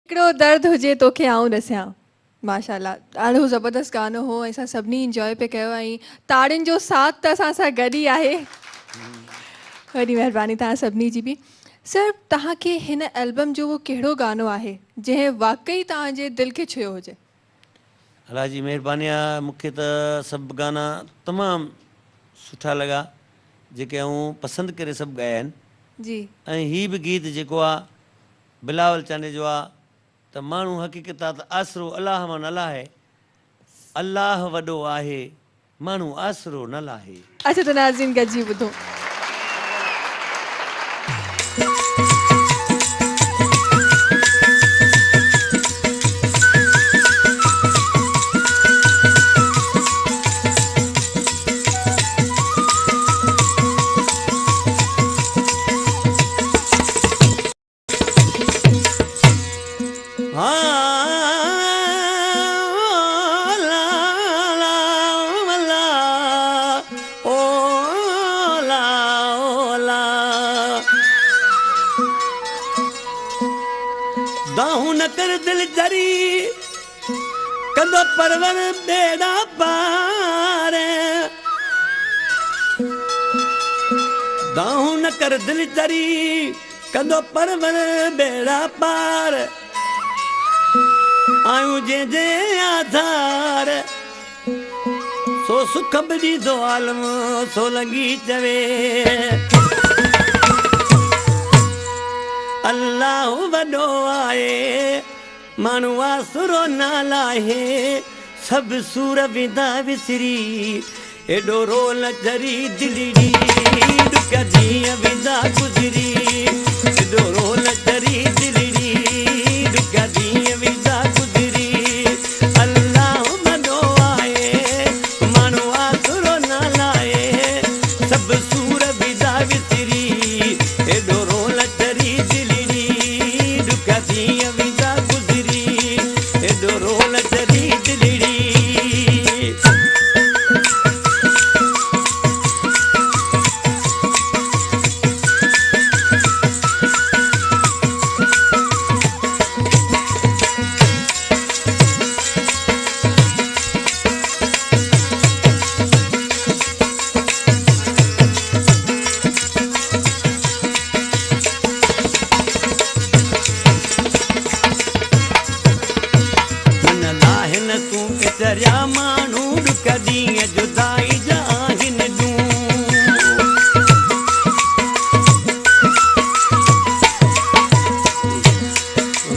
हिकिड़ो दर्द हुजे तोखे आऊं ॾसियां। माशाल्लाह ॾाढो ज़बरदस्त गानो हो, असां सभिनी इंजॉय पे कयो ऐं ताड़ियुनि जो साथ त असां सां गॾु ई आहे। वॾी महिरबानी तव्हां सभिनी जी बि। सर, तव्हांखे हिन एल्बम जो उहो कहिड़ो गानो आहे जंहिं वाक़ई तव्हांजे दिलि खे छुयो हुजे? अलाह जी महिरबानी आहे, मूंखे त सभु गाना तमामु सुठा लॻा जेके आऊं पसंदि करे सभु ॻाया आहिनि। जी। ऐं हीअ बि गीत जेको आहे बिलावल चांडे जो आहे त माण्हू हक़ीक़त आहे त आसरो अलाह मां न लाहे, अलाह वॾो आहे माण्हू आसरो न लाहे। अच्छा त नाज़रीन गॾिजी ॿुधो। दाहू न कर दिल जरी कंदो परवर बेड़ा पार, दाहू न कर दिल जरी कंदो परवर बेड़ा पार, आयूं जे जे आधार सो सुख बजी दो आलम सो लगी चवे अल्लाह वॾो आहे माण्हू आसरो न लाहे, सभु सूर विदा विसरी एॾो रोल जरी दिलड़ी ॾुक जीअं विदा गुज़री, एॾो रोल जरी दिलड़ी ॾुक जीअं विदा गुज़री, अल्लाह वॾो आहे माण्हू आसरो न लाहे, सभु सूर विदा विसरी एॾो रोल जरी विदा गुज़री, एॾो रोल जरी दिलड़ी। दरिया माण्हू ॾुक ॾींहं जुदाई जा आहिनि ॾूं,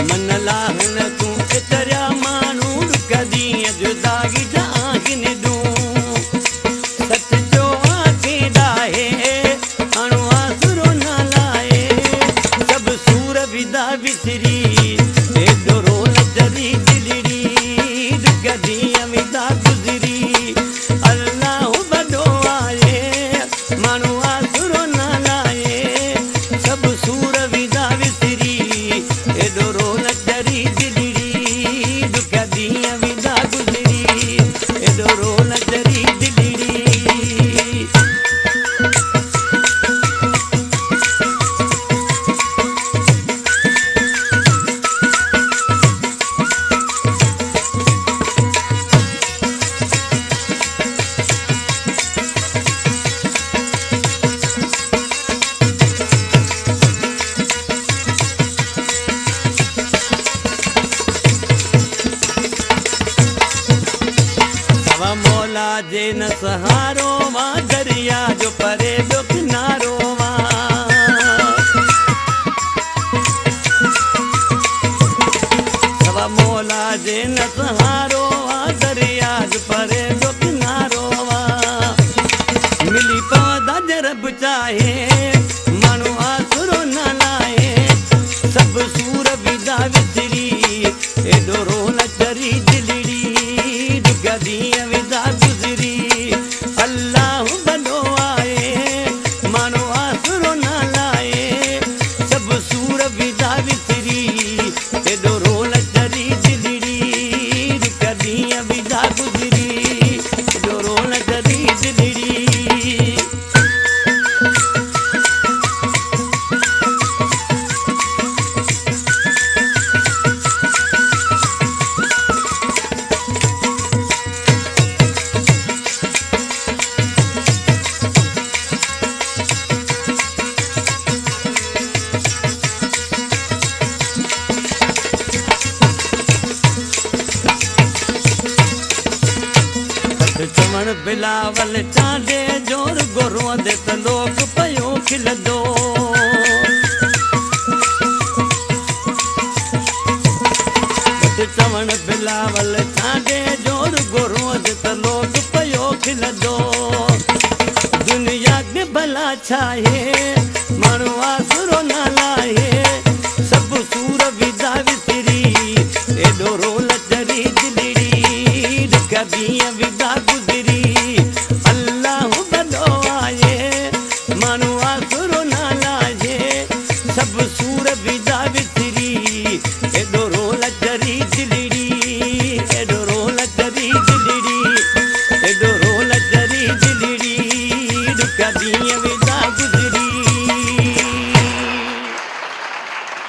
मन लाहिन तूं दरिया माण्हू ॾुक ॾींहं जुदाई जा आहिनि ॾूं, सच जो आखे ॾाहे हाणो आसरो न लाहे, सभु सूर विदा विसरी एॾो रोल जरी दिलड़ी ॾुक विदा गुज़री, अल्लाह वॾो आहे माण्हू आसरो न लाहे, सभु सूर विदा विसरी एॾो रोल जरी दिलड़ी ॾुक ॾींहं विदा गुज़री, एॾो रोल जरी दिलड़ी। मौला जे न सहारो मां दरिया जो परे जो किनारो मां, मौला जे न सहारो मां दरिया जो परे जो किनारो मां, मिली पवंदा जरब चाहे माण्हू आसरो न लाहे, सभु सूर विदा विसरी एॾो रोल जरी दिलड़ी ॾुक ॾींहं विदा गुज़री, अल्लाह वॾो आहे माण्हू आसरो न लाहे, सभु सूर विदा विसरी एॾो रोल जरी दिलड़ी ॾुक ॾींहं विदा गुज़री, एॾो रोल जरी दिलड़ी। चवण बिलावल चांडे जोर गोरो दे त लोक पयो खिलंदो चवण बिलावल चांडे जोर गोरो दे त लोक पयो खिलंदो दुनिया के भला छाहे माण्हू आसरो न लाहे